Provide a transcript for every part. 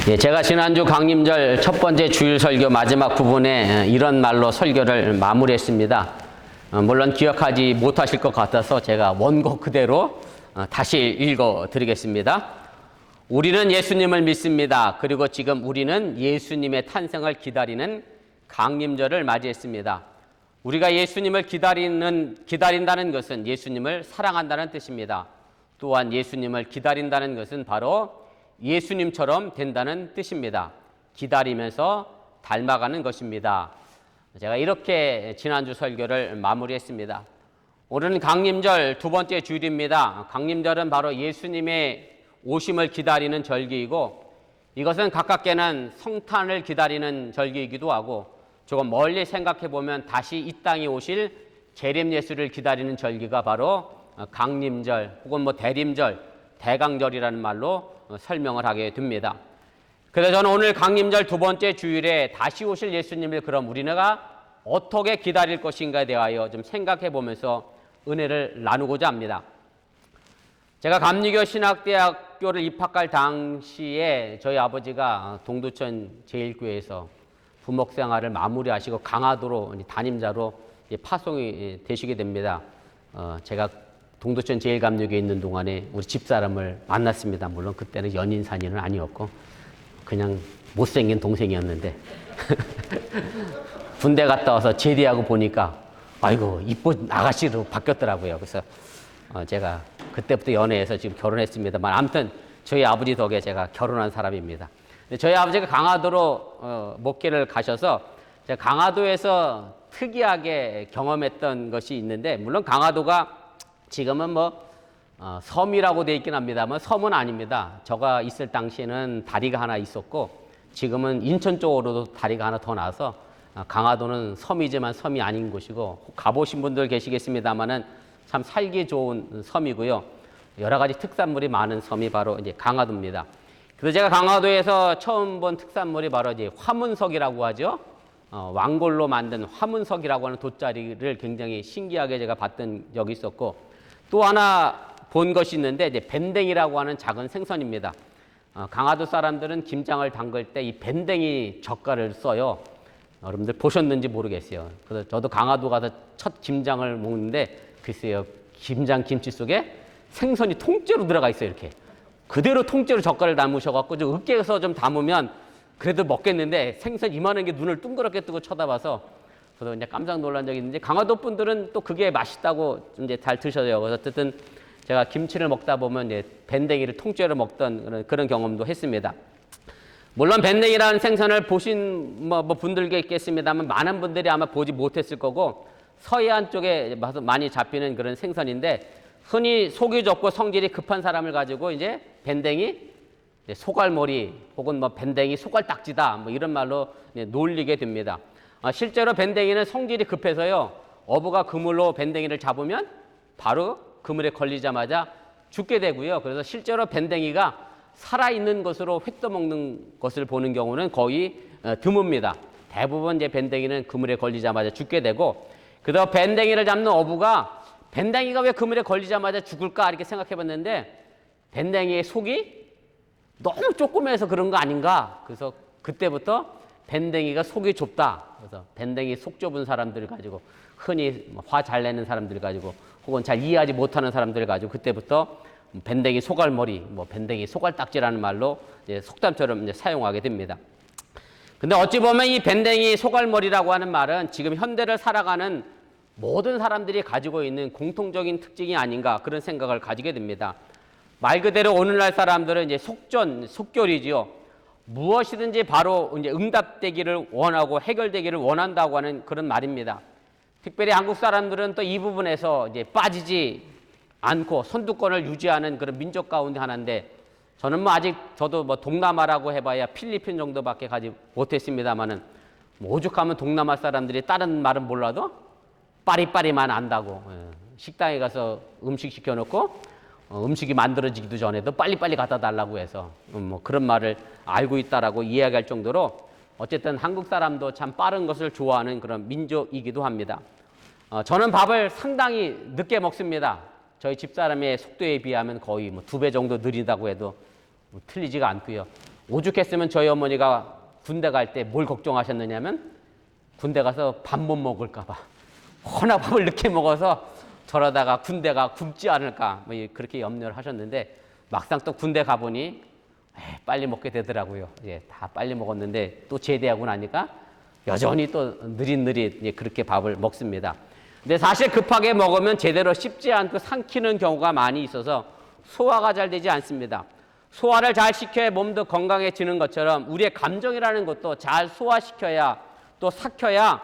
예, 제가 지난주 강림절 첫 번째 주일 설교 마지막 부분에 이런 말로 설교를 마무리했습니다. 물론 기억하지 못하실 것 같아서 제가 원고 그대로 다시 읽어 드리겠습니다. 우리는 예수님을 믿습니다. 그리고 지금 우리는 예수님의 탄생을 기다리는 강림절을 맞이했습니다. 우리가 예수님을 기다린다는 것은 예수님을 사랑한다는 뜻입니다. 또한 예수님을 기다린다는 것은 바로 예수님처럼 된다는 뜻입니다. 기다리면서 닮아가는 것입니다. 제가 이렇게 지난주 설교를 마무리했습니다. 오늘은 강림절 두 번째 주일입니다. 강림절은 바로 예수님의 오심을 기다리는 절기이고, 이것은 가깝게는 성탄을 기다리는 절기이기도 하고, 조금 멀리 생각해 보면 다시 이 땅에 오실 재림 예수를 기다리는 절기가 바로 강림절 혹은 대림절, 대강절이라는 말로 설명을 하게 됩니다. 그래서 저는 오늘 강림절 두 번째 주일에 다시 오실 예수님을 그럼 우리가 어떻게 기다릴 것인가에 대하여 좀 생각해 보면서 은혜를 나누고자 합니다. 제가 감리교 신학대학교를 입학할 당시에 저희 아버지가 동두천 제1교회에서 부목 생활을 마무리하시고 강화도로 담임자로 파송이 되시게 됩니다. 제가 동두천 제1감리교에 있는 동안에 우리 집사람을 만났습니다. 물론 그때는 연인 사귀는 아니었고 그냥 못생긴 동생이었는데 군대 갔다 와서 제대하고 보니까 아이고 이쁜 아가씨로 바뀌었더라고요. 그래서 제가 그때부터 연애해서 지금 결혼했습니다만 아무튼 저희 아버지 덕에 제가 결혼한 사람입니다. 저희 아버지가 강화도로 목회를 가셔서 제가 강화도에서 특이하게 경험했던 것이 있는데, 물론 강화도가 지금은 섬이라고 되어 있긴 합니다만 섬은 아닙니다. 제가 있을 당시에는 다리가 하나 있었고 지금은 인천 쪽으로도 다리가 하나 더 나와서 강화도는 섬이지만 섬이 아닌 곳이고, 가보신 분들 계시겠습니다만은 참 살기 좋은 섬이고요. 여러 가지 특산물이 많은 섬이 바로 이제 강화도입니다. 그래서 제가 강화도에서 처음 본 특산물이 바로 이제 화문석이라고 하죠. 왕골로 만든 화문석이라고 하는 돗자리를 굉장히 신기하게 제가 봤던 적이 있었고, 또 하나 본 것이 있는데 이제 밴댕이라고 하는 작은 생선입니다. 강화도 사람들은 김장을 담글 때 이 밴댕이 젓갈을 써요. 여러분들 보셨는지 모르겠어요. 그래서 저도 강화도 가서 첫 김장을 먹는데 글쎄요, 김장 김치 속에 생선이 통째로 들어가 있어요. 이렇게 그대로 통째로 젓갈을 담으셔갖고 좀 으깨서 좀 담으면 그래도 먹겠는데 생선 이만한 게 눈을 둥그렇게 뜨고 쳐다봐서 저도 이제 깜짝 놀란 적이 있는데, 강화도 분들은 또 그게 맛있다고 이제 잘 드셔요. 그래서 어쨌든 제가 김치를 먹다 보면 이제 밴댕이를 통째로 먹던 그런 경험도 했습니다. 물론 밴댕이라는 생선을 보신 분들도 있겠습니다만 많은 분들이 아마 보지 못했을 거고, 서해안 쪽에 많이 잡히는 그런 생선인데, 흔히 속이 좁고 성질이 급한 사람을 가지고 이제 밴댕이 소갈머리 혹은 밴댕이 소갈딱지다 이런 말로 놀리게 됩니다. 실제로 밴댕이는 성질이 급해서요, 어부가 그물로 밴댕이를 잡으면 바로 그물에 걸리자마자 죽게 되고요. 그래서 실제로 밴댕이가 살아있는 것으로 회 떠먹는 것을 보는 경우는 거의 드뭅니다. 대부분 이제 밴댕이는 그물에 걸리자마자 죽게 되고, 그래서 밴댕이를 잡는 어부가 밴댕이가 왜 그물에 걸리자마자 죽을까 이렇게 생각해 봤는데, 밴댕이의 속이 너무 조그매서 그런 거 아닌가. 그래서 그때부터 밴댕이가 속이 좁다. 그래서 밴댕이 속 좁은 사람들 가지고, 흔히 화 잘 내는 사람들 가지고 혹은 잘 이해하지 못하는 사람들 가지고 그때부터 밴댕이 소갈머리, 밴댕이 소갈딱지라는 말로 이제 속담처럼 이제 사용하게 됩니다. 근데 어찌 보면 이 밴댕이 소갈머리라고 하는 말은 지금 현대를 살아가는 모든 사람들이 가지고 있는 공통적인 특징이 아닌가 그런 생각을 가지게 됩니다. 말 그대로 오늘날 사람들은 이제 속결이지요. 무엇이든지 바로 이제 응답되기를 원하고 해결되기를 원한다고 하는 그런 말입니다. 특별히 한국 사람들은 또 이 부분에서 이제 빠지지 않고 선두권을 유지하는 그런 민족 가운데 하나인데, 저는 아직 저도 동남아라고 해봐야 필리핀 정도밖에 가지 못했습니다만은 오죽하면 동남아 사람들이 다른 말은 몰라도 빠리빠리만 안다고, 식당에 가서 음식 시켜놓고 음식이 만들어지기도 전에도 빨리빨리 갖다 달라고 해서 그런 말을 알고 있다라고 이야기할 정도로 어쨌든 한국 사람도 참 빠른 것을 좋아하는 그런 민족이기도 합니다. 저는 밥을 상당히 늦게 먹습니다. 저희 집사람의 속도에 비하면 거의 2배 정도 느리다고 해도 틀리지가 않고요. 오죽했으면 저희 어머니가 군대 갈 때 뭘 걱정하셨느냐면 군대 가서 밥 못 먹을까 봐. 워낙 밥을 늦게 먹어서 저러다가 군대가 굶지 않을까 뭐 그렇게 염려를 하셨는데 막상 또 군대 가보니 빨리 먹게 되더라고요. 다 빨리 먹었는데 또 제대하고 나니까 여전히 또 느릿느릿 그렇게 밥을 먹습니다. 근데 사실 급하게 먹으면 제대로 씹지 않고 삼키는 경우가 많이 있어서 소화가 잘 되지 않습니다. 소화를 잘 시켜야 몸도 건강해지는 것처럼 우리의 감정이라는 것도 잘 소화시켜야 또 삭혀야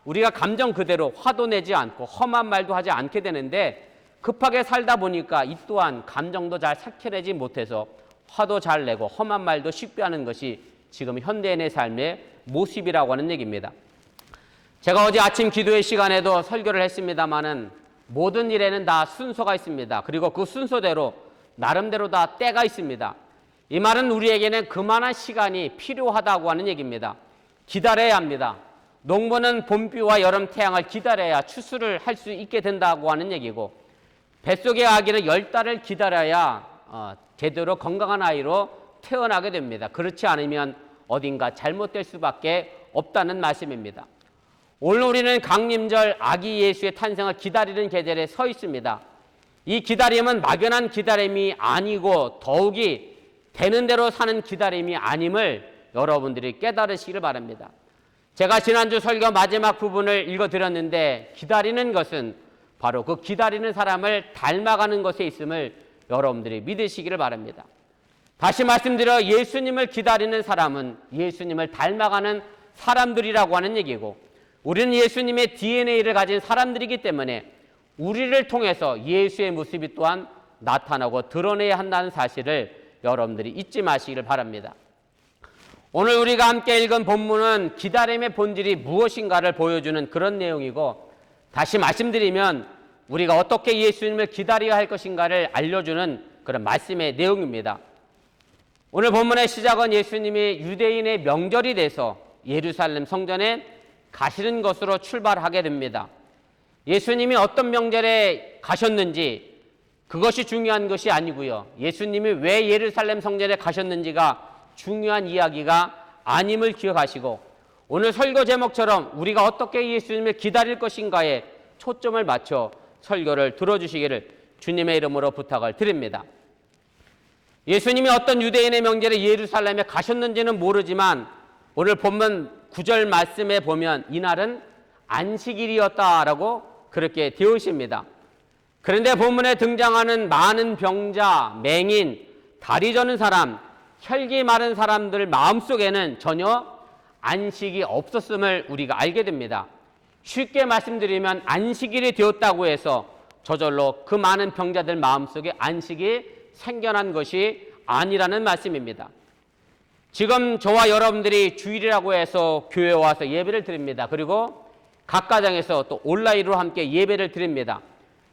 우리가 감정 그대로 화도 내지 않고 험한 말도 하지 않게 되는데 급하게 살다 보니까 이 또한 감정도 잘 삭혀내지 못해서 화도 잘 내고 험한 말도 쉽게 하는 것이 지금 현대인의 삶의 모습이라고 하는 얘기입니다. 제가 어제 아침 기도의 시간에도 설교를 했습니다마는 모든 일에는 다 순서가 있습니다. 그리고 그 순서대로 나름대로 다 때가 있습니다. 이 말은 우리에게는 그만한 시간이 필요하다고 하는 얘기입니다. 기다려야 합니다. 농부는 봄비와 여름 태양을 기다려야 추수를 할 수 있게 된다고 하는 얘기고 뱃속의 아기는 10달을 기다려야 제대로 건강한 아이로 태어나게 됩니다. 그렇지 않으면 어딘가 잘못될 수밖에 없다는 말씀입니다. 오늘 우리는 강림절 아기 예수의 탄생을 기다리는 계절에 서 있습니다. 이 기다림은 막연한 기다림이 아니고 더욱이 되는 대로 사는 기다림이 아님을 여러분들이 깨달으시길 바랍니다. 제가 지난주 설교 마지막 부분을 읽어드렸는데 기다리는 것은 바로 그 기다리는 사람을 닮아가는 것에 있음을 여러분들이 믿으시기를 바랍니다. 다시 말씀드려 예수님을 기다리는 사람은 예수님을 닮아가는 사람들이라고 하는 얘기고 우리는 예수님의 DNA를 가진 사람들이기 때문에 우리를 통해서 예수의 모습이 또한 나타나고 드러내야 한다는 사실을 여러분들이 잊지 마시기를 바랍니다. 오늘 우리가 함께 읽은 본문은 기다림의 본질이 무엇인가를 보여주는 그런 내용이고 다시 말씀드리면 우리가 어떻게 예수님을 기다려야 할 것인가를 알려주는 그런 말씀의 내용입니다. 오늘 본문의 시작은 예수님이 유대인의 명절이 돼서 예루살렘 성전에 가시는 것으로 출발하게 됩니다. 예수님이 어떤 명절에 가셨는지 그것이 중요한 것이 아니고요. 예수님이 왜 예루살렘 성전에 가셨는지가 중요한 이야기가 아님을 기억하시고 오늘 설교 제목처럼 우리가 어떻게 예수님을 기다릴 것인가에 초점을 맞춰 설교를 들어주시기를 주님의 이름으로 부탁을 드립니다. 예수님이 어떤 유대인의 명절에 예루살렘에 가셨는지는 모르지만 오늘 본문 9절 말씀에 보면 이날은 안식일이었다라고 그렇게 되어 있습니다. 그런데 본문에 등장하는 많은 병자, 맹인, 다리 저는 사람, 혈기 마른 사람들 마음속에는 전혀 안식이 없었음을 우리가 알게 됩니다. 쉽게 말씀드리면 안식일이 되었다고 해서 저절로 그 많은 병자들 마음속에 안식이 생겨난 것이 아니라는 말씀입니다. 지금 저와 여러분들이 주일이라고 해서 교회에 와서 예배를 드립니다. 그리고 각 가정에서 또 온라인으로 함께 예배를 드립니다.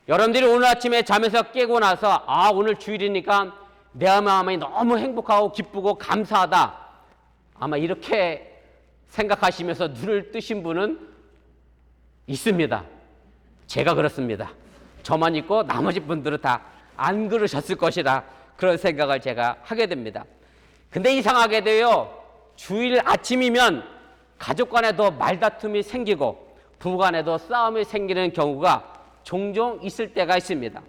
여러분들이 오늘 아침에 잠에서 깨고 나서 오늘 주일이니까 내 마음이 너무 행복하고 기쁘고 감사하다. 아마 이렇게 생각하시면서 눈을 뜨신 분은 있습니다. 제가 그렇습니다. 저만 있고 나머지 분들은 다 안 그러셨을 것이다. 그런 생각을 제가 하게 됩니다. 근데 이상하게도요. 주일 아침이면 가족 간에도 말다툼이 생기고 부부 간에도 싸움이 생기는 경우가 종종 있을 때가 있습니다.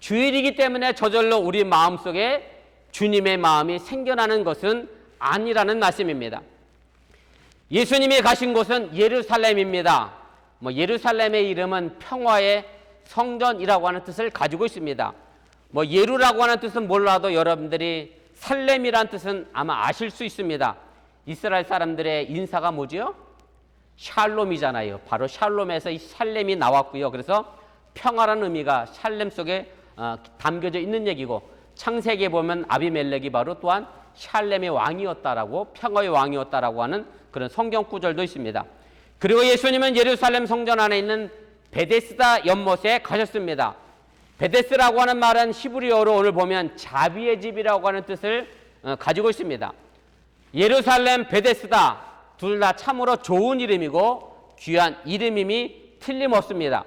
주일이기 때문에 저절로 우리 마음속에 주님의 마음이 생겨나는 것은 아니라는 말씀입니다. 예수님이 가신 곳은 예루살렘입니다. 예루살렘의 이름은 평화의 성전이라고 하는 뜻을 가지고 있습니다. 예루라고 하는 뜻은 몰라도 여러분들이 살렘이라는 뜻은 아마 아실 수 있습니다. 이스라엘 사람들의 인사가 뭐죠? 샬롬이잖아요. 바로 샬롬에서 이 살렘이 나왔고요. 그래서 평화라는 의미가 샬렘 속에 담겨져 있는 얘기고 창세기에 보면 아비멜렉이 바로 또한 샬렘의 왕이었다라고 평화의 왕이었다라고 하는 그런 성경 구절도 있습니다. 그리고 예수님은 예루살렘 성전 안에 있는 베데스다 연못에 가셨습니다. 베데스라고 하는 말은 히브리어로 오늘 보면 자비의 집이라고 하는 뜻을 가지고 있습니다. 예루살렘, 베데스다 둘 다 참으로 좋은 이름이고 귀한 이름임이 틀림없습니다.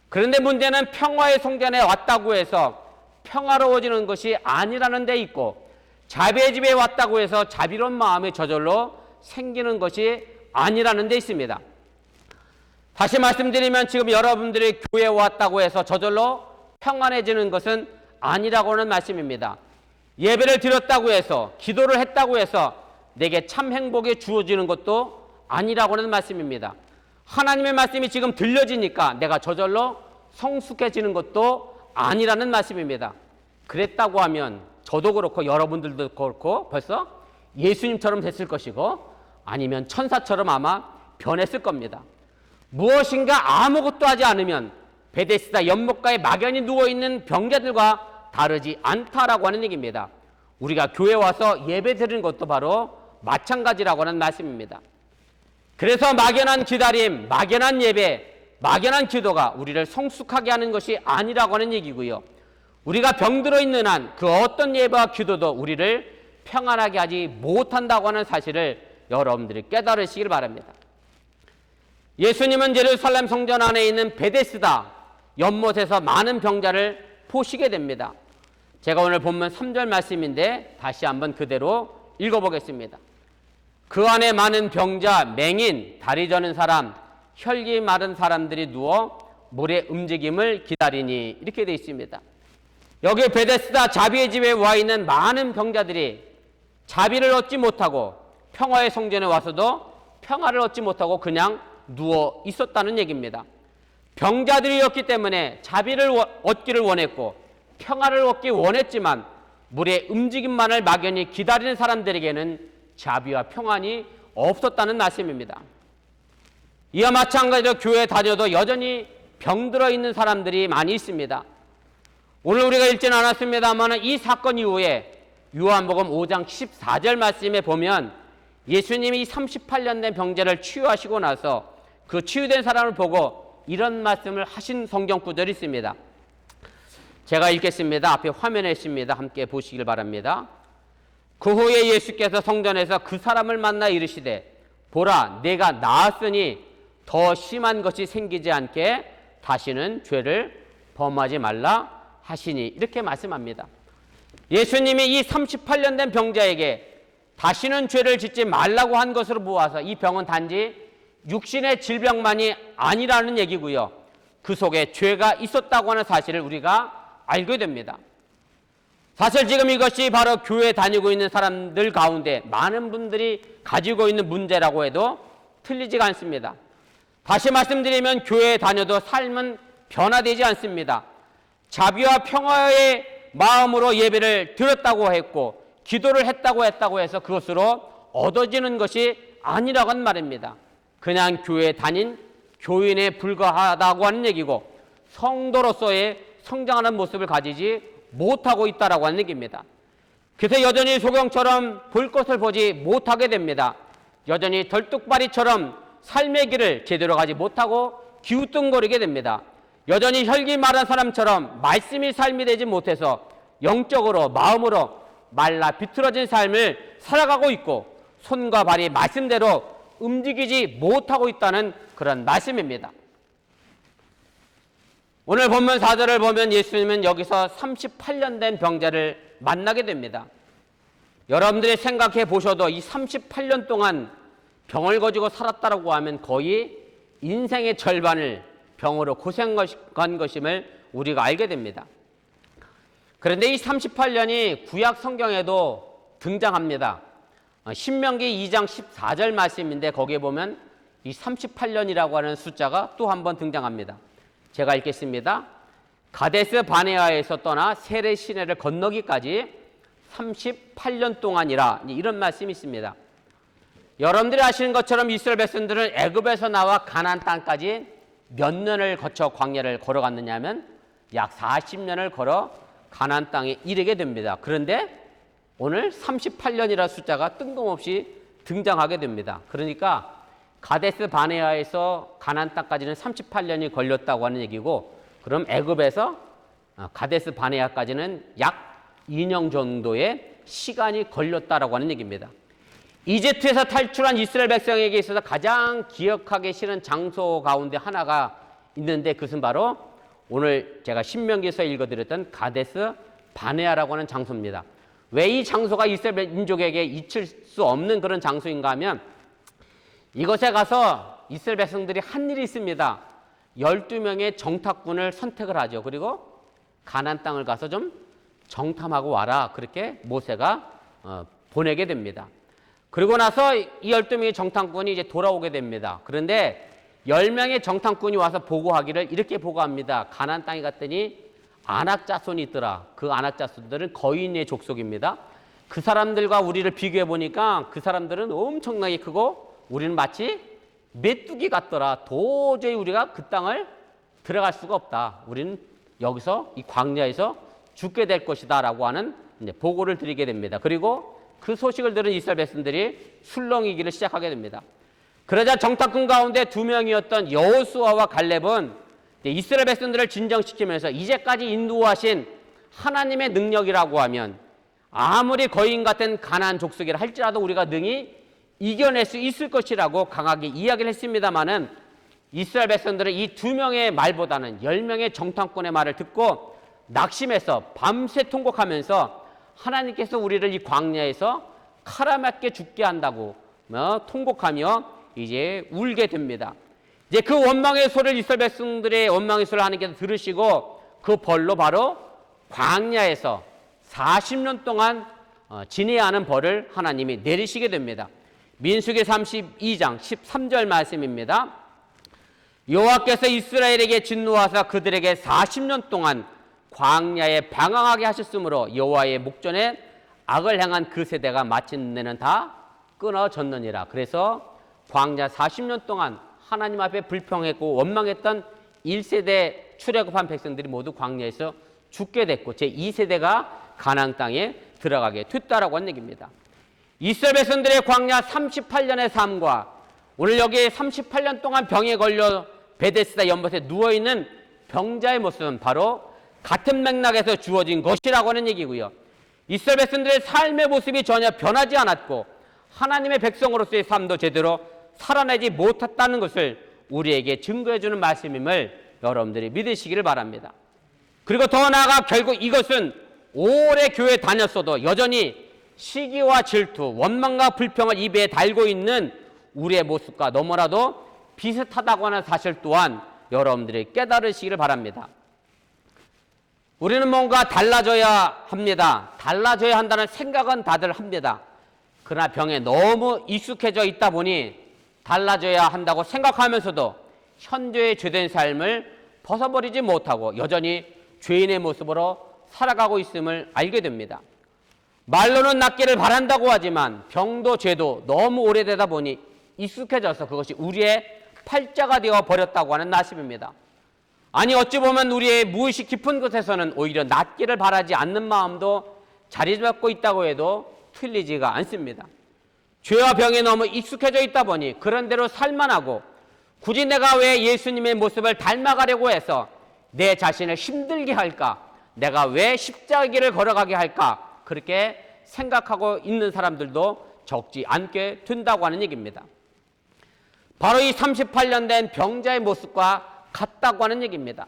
그런데 문제는 평화의 성전에 왔다고 해서 평화로워지는 것이 아니라는 데 있고 자비의 집에 왔다고 해서 자비로운 마음이 저절로 생기는 것이 아니라는 데 있습니다. 다시 말씀드리면 지금 여러분들이 교회에 왔다고 해서 저절로 평안해지는 것은 아니라고 하는 말씀입니다. 예배를 드렸다고 해서, 기도를 했다고 해서 내게 참 행복이 주어지는 것도 아니라고 하는 말씀입니다. 하나님의 말씀이 지금 들려지니까 내가 저절로 성숙해지는 것도 아니라는 말씀입니다. 그랬다고 하면 저도 그렇고 여러분들도 그렇고 벌써 예수님처럼 됐을 것이고 아니면 천사처럼 아마 변했을 겁니다. 무엇인가 아무것도 하지 않으면 베데스다 연못가에 막연히 누워있는 병자들과 다르지 않다라고 하는 얘기입니다. 우리가 교회 와서 예배 드리는 것도 바로 마찬가지라고 하는 말씀입니다. 그래서 막연한 기다림, 막연한 예배, 막연한 기도가 우리를 성숙하게 하는 것이 아니라고 하는 얘기고요. 우리가 병들어 있는 한 그 어떤 예배와 기도도 우리를 평안하게 하지 못한다고 하는 사실을 여러분들이 깨달으시길 바랍니다. 예수님은 예루살렘 성전 안에 있는 베데스다 연못에서 많은 병자를 보시게 됩니다. 제가 오늘 본문 3절 말씀인데 다시 한번 그대로 읽어보겠습니다. 그 안에 많은 병자, 맹인, 다리 저는 사람, 혈기 마른 사람들이 누워 물의 움직임을 기다리니 이렇게 되어 있습니다. 여기 베데스다 자비의 집에 와 있는 많은 병자들이 자비를 얻지 못하고 평화의 성전에 와서도 평화를 얻지 못하고 그냥 누워 있었다는 얘기입니다. 병자들이었기 때문에 자비를 얻기를 원했고 평화를 얻기 원했지만 물의 움직임만을 막연히 기다리는 사람들에게는 자비와 평안이 없었다는 말씀입니다. 이와 마찬가지로 교회 다녀도 여전히 병들어 있는 사람들이 많이 있습니다. 오늘 우리가 읽지는 않았습니다만 이 사건 이후에 요한복음 5장 14절 말씀에 보면 예수님이 38년 된 병자를 치유하시고 나서 그 치유된 사람을 보고 이런 말씀을 하신 성경 구절이 있습니다. 제가 읽겠습니다. 앞에 화면에 있습니다. 함께 보시길 바랍니다. 그 후에 예수께서 성전에서 그 사람을 만나 이르시되 보라 내가 나았으니 더 심한 것이 생기지 않게 다시는 죄를 범하지 말라 하시니 이렇게 말씀합니다. 예수님이 이 38년 된 병자에게 다시는 죄를 짓지 말라고 한 것으로 보아서 이 병은 단지 육신의 질병만이 아니라는 얘기고요. 그 속에 죄가 있었다고 하는 사실을 우리가 알게 됩니다. 사실 지금 이것이 바로 교회 다니고 있는 사람들 가운데 많은 분들이 가지고 있는 문제라고 해도 틀리지가 않습니다. 다시 말씀드리면 교회에 다녀도 삶은 변화되지 않습니다. 자비와 평화의 마음으로 예배를 드렸다고 했고 기도를 했다고 해서 그것으로 얻어지는 것이 아니라고 하는 말입니다. 그냥 교회에 다닌 교인에 불과하다고 하는 얘기고 성도로서의 성장하는 모습을 가지지 못하고 있다라고 하는 얘기입니다. 그래서 여전히 소경처럼 볼 것을 보지 못하게 됩니다. 여전히 덜뚝바리처럼 삶의 길을 제대로 가지 못하고 기우뚱거리게 됩니다. 여전히 혈기 마른 사람처럼 말씀이 삶이 되지 못해서 영적으로 마음으로 말라 비틀어진 삶을 살아가고 있고 손과 발이 말씀대로 움직이지 못하고 있다는 그런 말씀입니다. 오늘 본문 4절을 보면 예수님은 여기서 38년 된 병자를 만나게 됩니다. 여러분들이 생각해 보셔도 이 38년 동안 병을 가지고 살았다고 하면 거의 인생의 절반을 병으로 고생한 것임을 우리가 알게 됩니다. 그런데 이 38년이 구약 성경에도 등장합니다. 신명기 2장 14절 말씀인데 거기에 보면 이 38년이라고 하는 숫자가 또 한 번 등장합니다. 제가 읽겠습니다. 가데스 바네아에서 떠나 세례 시내를 건너기까지 38년 동안이라 이런 말씀이 있습니다. 여러분들이 아시는 것처럼 이스라엘 백성들은 애굽에서 나와 가나안 땅까지 몇 년을 거쳐 광야를 걸어갔느냐 하면 약 40년을 걸어 가나안 땅에 이르게 됩니다. 그런데 오늘 38년이라는 숫자가 뜬금없이 등장하게 됩니다. 그러니까 가데스 바네아에서 가나안 땅까지는 38년이 걸렸다고 하는 얘기고 그럼 애굽에서 가데스 바네아까지는 약 2년 정도의 시간이 걸렸다라고 하는 얘기입니다. 이집트에서 탈출한 이스라엘 백성에게 있어서 가장 기억하기 싫은 장소 가운데 하나가 있는데 그것은 바로 오늘 제가 신명기에서 읽어드렸던 가데스 바네아라고 하는 장소입니다. 왜 이 장소가 이스라엘 민족에게 잊힐 수 없는 그런 장소인가 하면 이곳에 가서 이스라엘 백성들이 한 일이 있습니다. 12명의 정탐꾼을 선택을 하죠. 그리고 가나안 땅을 가서 좀 정탐하고 와라. 그렇게 모세가 보내게 됩니다. 그리고 나서 이 12명의 정탐꾼이 이제 돌아오게 됩니다. 그런데 10명의 정탐꾼이 와서 보고하기를 이렇게 보고합니다. 가나안 땅에 갔더니 아낙 자손이 있더라. 그 아낙 자손들은 거인의 족속입니다. 그 사람들과 우리를 비교해 보니까 그 사람들은 엄청나게 크고 우리는 마치 메뚜기 같더라. 도저히 우리가 그 땅을 들어갈 수가 없다. 우리는 여기서 이 광야에서 죽게 될 것이다 라고 하는 이제 보고를 드리게 됩니다. 그리고 그 소식을 들은 이스라엘 백성들이 술렁이기를 시작하게 됩니다. 그러자 정탐꾼 가운데 2명이었던 여호수아와 갈렙은 이스라엘 백성들을 진정시키면서 이제까지 인도하신 하나님의 능력이라고 하면 아무리 거인 같은 가나안 족속이라 할지라도 우리가 능히 이겨낼 수 있을 것이라고 강하게 이야기를 했습니다마는 이스라엘 백성들은 이 2명의 말보다는 10명의 정탐꾼의 말을 듣고 낙심해서 밤새 통곡하면서 하나님께서 우리를 이 광야에서 칼아맞게 죽게 한다고 통곡하며 이제 울게 됩니다. 이제 그 원망의 소리를 이스라엘 백성들의 원망의 소리를 하나님께서 들으시고 그 벌로 바로 광야에서 40년 동안 지내야 하는 벌을 하나님이 내리시게 됩니다. 민수기 32장 13절 말씀입니다. 여호와께서 이스라엘에게 진노하사 그들에게 40년 동안 광야에 방황하게 하셨으므로 여호와의 목전에 악을 행한 그 세대가 마침내는 다 끊어졌느니라. 그래서 광야 40년 동안 하나님 앞에 불평했고 원망했던 1세대 출애굽한 백성들이 모두 광야에서 죽게 됐고 제2세대가 가나안 땅에 들어가게 됐다라고 하는 얘기입니다. 이스라엘 백성들의 광야 38년의 삶과 오늘 여기 38년 동안 병에 걸려 베데스다 연못에 누워있는 병자의 모습은 바로 같은 맥락에서 주어진 것이라고 하는 얘기고요. 이스라엘 백성들의 삶의 모습이 전혀 변하지 않았고 하나님의 백성으로서의 삶도 제대로 살아내지 못했다는 것을 우리에게 증거해주는 말씀임을 여러분들이 믿으시기를 바랍니다. 그리고 더 나아가 결국 이것은 오래 교회 다녔어도 여전히 시기와 질투, 원망과 불평을 입에 달고 있는 우리의 모습과 너무나도 비슷하다고 하는 사실 또한 여러분들이 깨달으시기를 바랍니다. 우리는 뭔가 달라져야 합니다. 달라져야 한다는 생각은 다들 합니다. 그러나 병에 너무 익숙해져 있다 보니 달라져야 한다고 생각하면서도 현재의 죄된 삶을 벗어버리지 못하고 여전히 죄인의 모습으로 살아가고 있음을 알게 됩니다. 말로는 낫기를 바란다고 하지만 병도 죄도 너무 오래되다 보니 익숙해져서 그것이 우리의 팔자가 되어 버렸다고 하는 나심입니다. 아니 어찌 보면 우리의 무의식 깊은 곳에서는 오히려 낫기를 바라지 않는 마음도 자리 잡고 있다고 해도 틀리지가 않습니다. 죄와 병에 너무 익숙해져 있다 보니 그런 대로 살만 하고 굳이 내가 왜 예수님의 모습을 닮아가려고 해서 내 자신을 힘들게 할까? 내가 왜 십자가길을 걸어가게 할까? 그렇게 생각하고 있는 사람들도 적지 않게 된다고 하는 얘기입니다. 바로 이 38년 된 병자의 모습과 같다고 하는 얘기입니다.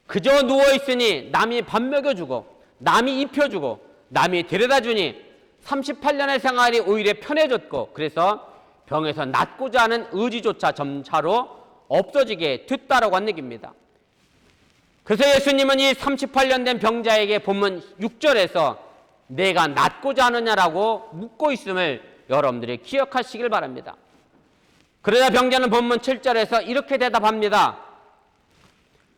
그저 누워있으니 남이 밥 먹여주고 남이 입혀주고 남이 데려다주니 38년의 생활이 오히려 편해졌고 그래서 병에서 낫고자 하는 의지조차 점차로 없어지게 됐다라고 하는 얘기입니다. 그래서 예수님은 이 38년 된 병자에게 본문 6절에서 내가 낫고자 하느냐라고 묻고 있음을 여러분들이 기억하시길 바랍니다. 그러자 병자는 본문 7절에서 이렇게 대답합니다.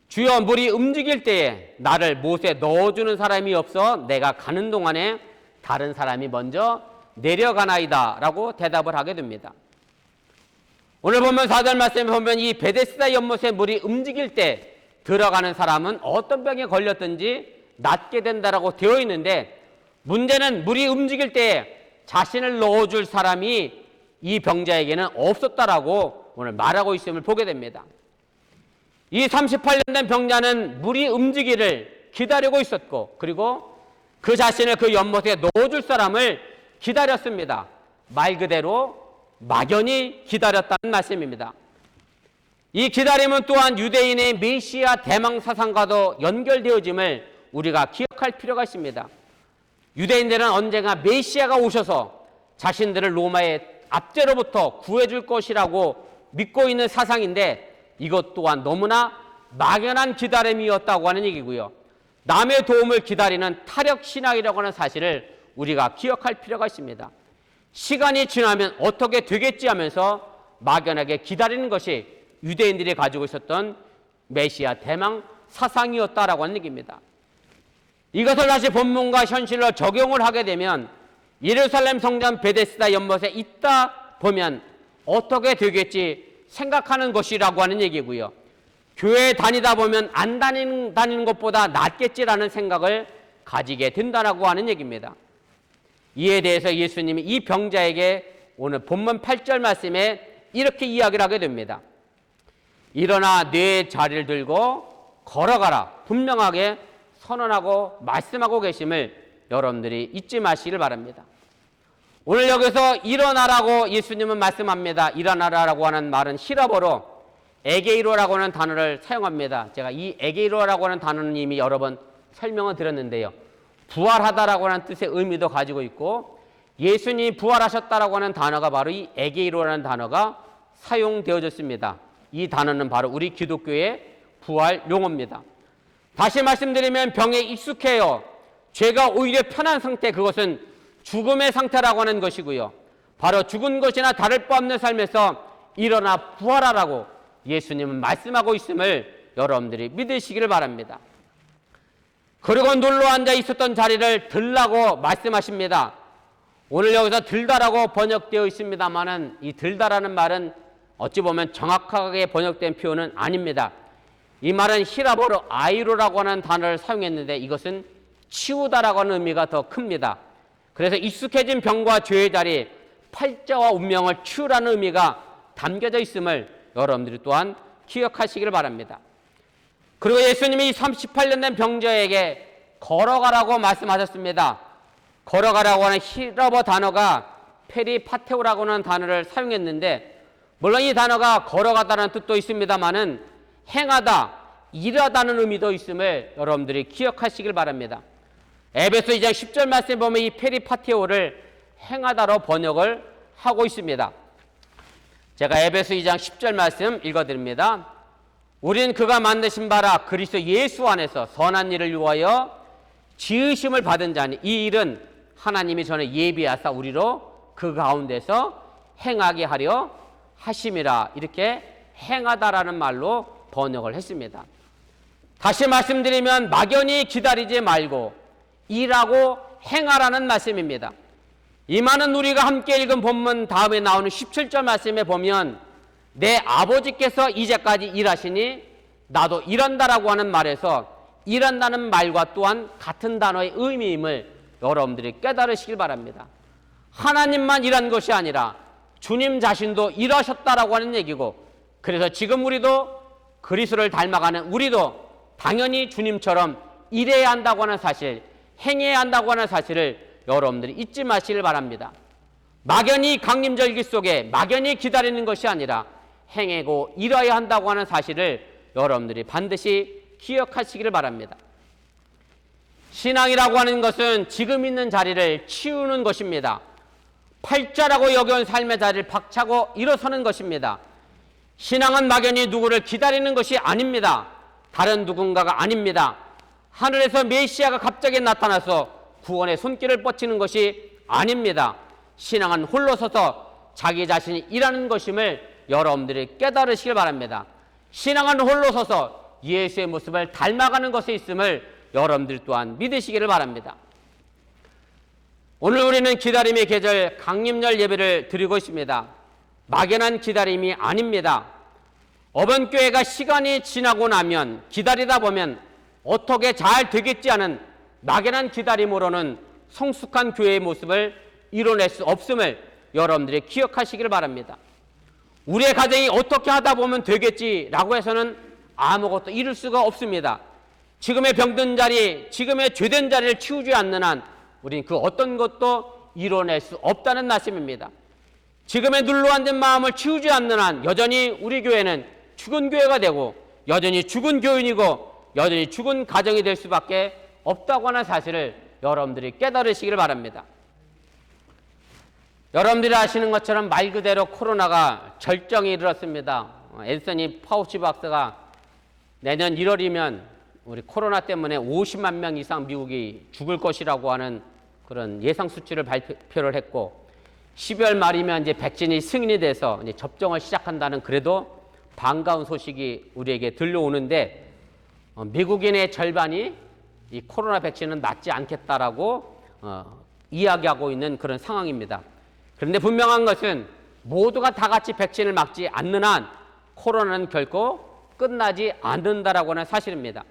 주여 물이 움직일 때에 나를 못에 넣어주는 사람이 없어 내가 가는 동안에 다른 사람이 먼저 내려가나이다 라고 대답을 하게 됩니다. 오늘 보면 4절 말씀에 보면 이 베데스다 연못에 물이 움직일 때 들어가는 사람은 어떤 병에 걸렸든지 낫게 된다라고 되어 있는데 문제는 물이 움직일 때 자신을 넣어줄 사람이 이 병자에게는 없었다라고 오늘 말하고 있음을 보게 됩니다. 이 38년 된 병자는 물이 움직이를 기다리고 있었고 그리고 그 자신을 그 연못에 넣어줄 사람을 기다렸습니다. 말 그대로 막연히 기다렸다는 말씀입니다. 이 기다림은 또한 유대인의 메시아 대망 사상과도 연결되어짐을 우리가 기억할 필요가 있습니다. 유대인들은 언젠가 메시아가 오셔서 자신들을 로마의 압제로부터 구해줄 것이라고 믿고 있는 사상인데 이것 또한 너무나 막연한 기다림이었다고 하는 얘기고요. 남의 도움을 기다리는 타력신앙이라고 하는 사실을 우리가 기억할 필요가 있습니다. 시간이 지나면 어떻게 되겠지 하면서 막연하게 기다리는 것이 유대인들이 가지고 있었던 메시아 대망 사상이었다라고 하는 얘기입니다. 이것을 다시 본문과 현실로 적용을 하게 되면 예루살렘 성전 베데스다 연못에 있다 보면 어떻게 되겠지 생각하는 것이라고 하는 얘기고요. 교회 다니다 보면 안 다니는 것보다 낫겠지라는 생각을 가지게 된다라고 하는 얘기입니다. 이에 대해서 예수님이 이 병자에게 오늘 본문 8절 말씀에 이렇게 이야기를 하게 됩니다. 일어나 네 자리를 들고 걸어가라. 분명하게 선언하고 말씀하고 계심을 여러분들이 잊지 마시길 바랍니다. 오늘 여기서 일어나라고 예수님은 말씀합니다. 일어나라라고 하는 말은 히라보로 에게이로라고 하는 단어를 사용합니다. 제가 이 에게이로라고 하는 단어는 이미 여러 번 설명을 드렸는데요. 부활하다라고 하는 뜻의 의미도 가지고 있고 예수님이 부활하셨다라고 하는 단어가 바로 이 에게이로라는 단어가 사용되어졌습니다. 이 단어는 바로 우리 기독교의 부활 용어입니다. 다시 말씀드리면 병에 익숙해요. 죄가 오히려 편한 상태, 그것은 죽음의 상태라고 하는 것이고요. 바로 죽은 것이나 다를 바 없는 삶에서 일어나 부활하라고 예수님은 말씀하고 있음을 여러분들이 믿으시기를 바랍니다. 그리고 눌러 앉아 있었던 자리를 들라고 말씀하십니다. 오늘 여기서 들다라고 번역되어 있습니다만은 이 들다라는 말은 어찌 보면 정확하게 번역된 표현은 아닙니다. 이 말은 히라보로 아이로라고 하는 단어를 사용했는데 이것은 치우다라고 하는 의미가 더 큽니다. 그래서 익숙해진 병과 죄의 자리, 팔자와 운명을 치우라는 의미가 담겨져 있음을 여러분들이 또한 기억하시길 바랍니다. 그리고 예수님이 38년 된 병자에게 걸어가라고 말씀하셨습니다. 걸어가라고 하는 히라보 단어가 페리파테오라고 하는 단어를 사용했는데 물론 이 단어가 걸어가다는 뜻도 있습니다만은 행하다, 일하다는 의미도 있음을 여러분들이 기억하시길 바랍니다. 에베소 2장 10절 말씀에 보면 이 페리파테오를 행하다로 번역을 하고 있습니다. 제가 에베소 2장 10절 말씀 읽어드립니다. 우린 그가 만드신 바라 그리스도 예수 안에서 선한 일을 위하여 지으심을 받은 자니 이 일은 하나님이 전에 예비하사 우리로 그 가운데서 행하게 하려 하심이라. 이렇게 행하다라는 말로 번역을 했습니다. 다시 말씀드리면 막연히 기다리지 말고 일하고 행하라는 말씀입니다. 이 말은 우리가 함께 읽은 본문 다음에 나오는 17절 말씀에 보면 내 아버지께서 이제까지 일하시니 나도 일한다라고 하는 말에서 일한다는 말과 또한 같은 단어의 의미임을 여러분들이 깨달으시길 바랍니다. 하나님만 일한 것이 아니라 주님 자신도 일하셨다라고 하는 얘기고, 그래서 지금 우리도 그리스도를 닮아가는 우리도 당연히 주님처럼 일해야 한다고 하는 사실, 행해야 한다고 하는 사실을 여러분들이 잊지 마시길 바랍니다. 막연히 강림절기 속에 막연히 기다리는 것이 아니라 행하고 일해야 한다고 하는 사실을 여러분들이 반드시 기억하시기를 바랍니다. 신앙이라고 하는 것은 지금 있는 자리를 치우는 것입니다. 팔자라고 여겨온 삶의 자리를 박차고 일어서는 것입니다. 신앙은 막연히 누구를 기다리는 것이 아닙니다. 다른 누군가가 아닙니다. 하늘에서 메시아가 갑자기 나타나서 구원의 손길을 뻗치는 것이 아닙니다. 신앙은 홀로 서서 자기 자신이 일하는 것임을 여러분들이 깨달으시길 바랍니다. 신앙은 홀로 서서 예수의 모습을 닮아가는 것에 있음을 여러분들 또한 믿으시기를 바랍니다. 오늘 우리는 기다림의 계절 강림절 예배를 드리고 있습니다. 막연한 기다림이 아닙니다. 어번교회가 시간이 지나고 나면 기다리다 보면 어떻게 잘 되겠지 하는 막연한 기다림으로는 성숙한 교회의 모습을 이뤄낼 수 없음을 여러분들이 기억하시기를 바랍니다. 우리의 가정이 어떻게 하다 보면 되겠지라고 해서는 아무것도 이룰 수가 없습니다. 지금의 병든 자리, 지금의 죄된 자리를 치우지 않는 한 우리는 그 어떤 것도 이뤄낼 수 없다는 말씀입니다. 지금의 눌러앉은 마음을 치우지 않는 한 여전히 우리 교회는 죽은 교회가 되고 여전히 죽은 교인이고 여전히 죽은 가정이 될 수밖에 없다고 하는 사실을 여러분들이 깨달으시길 바랍니다. 여러분들이 아시는 것처럼 말 그대로 코로나가 절정에 이르렀습니다. 앤서니 파우치 박사가 내년 1월이면 우리 코로나 때문에 50만 명 이상 미국이 죽을 것이라고 하는 그런 예상 수치를 발표를 했고, 12월 말이면 이제 백신이 승인이 돼서 이제 접종을 시작한다는 그래도 반가운 소식이 우리에게 들려오는데, 미국인의 절반이 이 코로나 백신은 맞지 않겠다라고 이야기하고 있는 그런 상황입니다. 그런데 분명한 것은 모두가 다 같이 백신을 맞지 않는 한 코로나는 결코 끝나지 않는다라고 하는 사실입니다.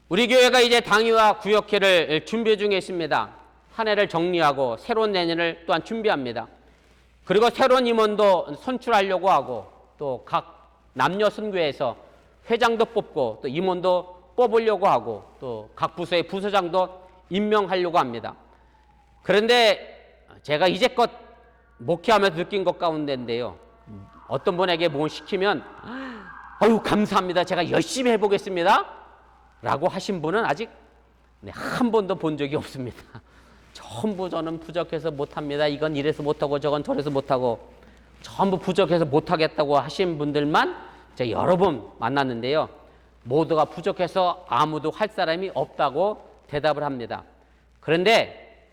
우리 교회가 이제 당회와 구역회를 준비 중에 있습니다. 한 해를 정리하고 새로운 내년을 또한 준비합니다. 그리고 새로운 임원도 선출하려고 하고, 또 각 남녀 선교회에서 회장도 뽑고 또 임원도 뽑으려고 하고, 또 각 부서의 부서장도 임명하려고 합니다. 그런데 제가 이제껏 목회하면서 느낀 것 가운데인데요, 어떤 분에게 뭘 시키면 아유 감사합니다, 제가 열심히 해보겠습니다 라고 하신 분은 아직 한 번도 본 적이 없습니다. 전부 저는 부족해서 못합니다, 이건 이래서 못하고 저건 저래서 못하고, 전부 부족해서 못하겠다고 하신 분들만 제가 여러 번 만났는데요, 모두가 부족해서 아무도 할 사람이 없다고 대답을 합니다. 그런데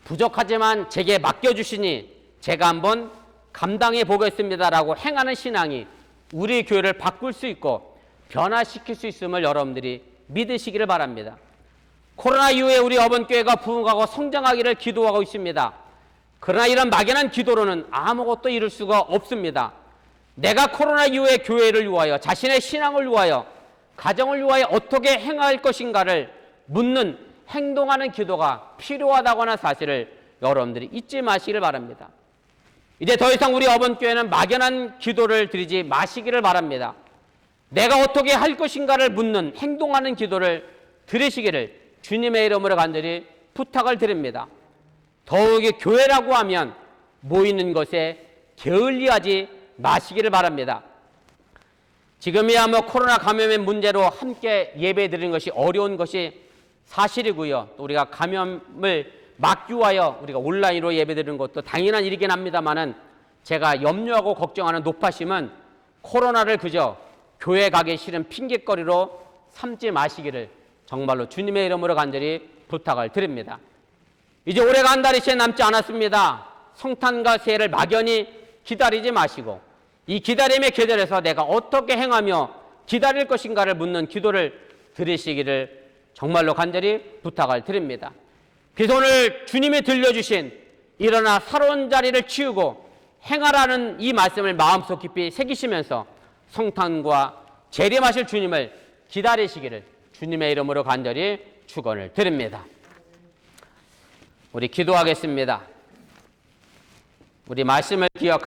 부족하지만 제게 맡겨주시니 제가 한번 감당해 보겠습니다라고 행하는 신앙이 우리 교회를 바꿀 수 있고 변화시킬 수 있음을 여러분들이 믿으시기를 바랍니다. 코로나 이후에 우리 어번교회가 부흥하고 성장하기를 기도하고 있습니다. 그러나 이런 막연한 기도로는 아무것도 이룰 수가 없습니다. 내가 코로나 이후에 교회를 위하여, 자신의 신앙을 위하여, 가정을 위하여 어떻게 행할 것인가를 묻는, 행동하는 기도가 필요하다고 하는 사실을 여러분들이 잊지 마시기를 바랍니다. 이제 더 이상 우리 어번교회는 막연한 기도를 드리지 마시기를 바랍니다. 내가 어떻게 할 것인가를 묻는, 행동하는 기도를 드리시기를 주님의 이름으로 간절히 부탁을 드립니다. 더욱이 교회라고 하면 모이는 것에 게을리하지 마시기를 바랍니다. 지금이야 코로나 감염의 문제로 함께 예배 드리는 것이 어려운 것이 사실이고요. 또 우리가 감염을 막기 위하여 우리가 온라인으로 예배 드리는 것도 당연한 일이긴 합니다만은, 제가 염려하고 걱정하는 노파심은 코로나를 그저 교회 가기 싫은 핑계거리로 삼지 마시기를 정말로 주님의 이름으로 간절히 부탁을 드립니다. 이제 올해가 한 달이 채 남지 않았습니다. 성탄과 새해를 막연히 기다리지 마시고 이 기다림의 계절에서 내가 어떻게 행하며 기다릴 것인가를 묻는 기도를 드리시기를 정말로 간절히 부탁을 드립니다. 그래서 오늘 주님이 들려주신 일어나 살아온 자리를 치우고 행하라는 이 말씀을 마음속 깊이 새기시면서 성탄과 재림하실 주님을 기다리시기를 주님의 이름으로 간절히 축원을 드립니다. 우리 기도하겠습니다. 우리 말씀을 기억